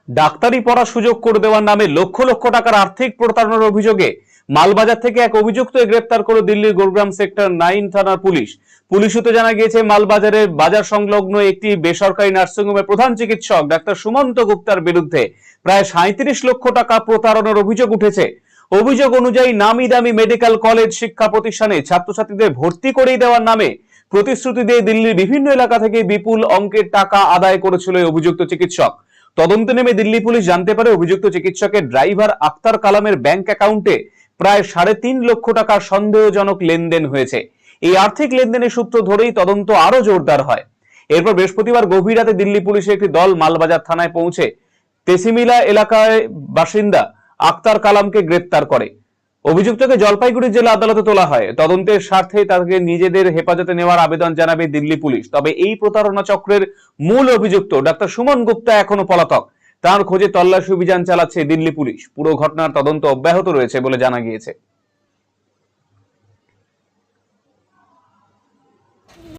ডাক্তারি পড়ার সুযোগ করে দেওয়ার নামে লক্ষ লক্ষ টাকার আর্থিক প্রতারণার অভিযোগে মালবাজার থেকে এক অভিযুক্ত গ্রেপ্তার করে দিল্লির গুরুগ্রাম সেক্টর 9 থানার পুলিশ। পুলিশ সূত্রে জানা গিয়েছে, মালবাজারের বাজার সংলগ্ন একটি বেসরকারি নার্সিংহোমের প্রধান চিকিৎসক ডাক্তার সুমন্ত গুপ্তার বিরুদ্ধে প্রায় 37 লক্ষ টাকা প্রতারণার অভিযোগ উঠেছে। অভিযোগ অনুযায়ী নামি দামি মেডিকেল কলেজ শিক্ষা প্রতিষ্ঠানে ছাত্রছাত্রীদের ভর্তি করিয়ে দেওয়ার নামে প্রতিশ্রুতি দিয়ে দিল্লির বিভিন্ন এলাকা থেকে বিপুল অঙ্কের টাকা আদায় করেছিল এই অভিযুক্ত চিকিৎসক। তদন্তে নেমে দিল্লি পুলিশ জানতে পারে, অভিযুক্ত চিকিৎসকের ড্রাইভার আক্তার কালামের ব্যাংক অ্যাকাউন্টে প্রায় 3.5 লক্ষ টাকার সন্দেহজনক লেনদেন হয়েছে। এই আর্থিক লেনদেনের সূত্র ধরেই তদন্ত আরো জোরদার হয়। এরপর বৃহস্পতিবার গভীর রাতে দিল্লি পুলিশের একটি দল মালবাজার থানায় পৌঁছে তেসিমিলা এলাকায় বাসিন্দা আক্তার কালামকে গ্রেপ্তার করে। অভিযুক্তকে জলপাইগুড়ি জেলা আদালতে তোলা হয়। তদন্তের স্বার্থে তাকে নিজেদের হেফাজতে নেওয়ার আবেদন জানাবে দিল্লি পুলিশ। তবে এই প্রতারণা চক্রের মূল অভিযুক্ত ডাক্তার সুমন গুপ্তা এখনো পলাতক। তার খোঁজে তল্লাশি অভিযান চালাচ্ছে দিল্লি পুলিশ। পুরো ঘটনার তদন্ত অব্যাহত রয়েছে বলে জানা গিয়েছে।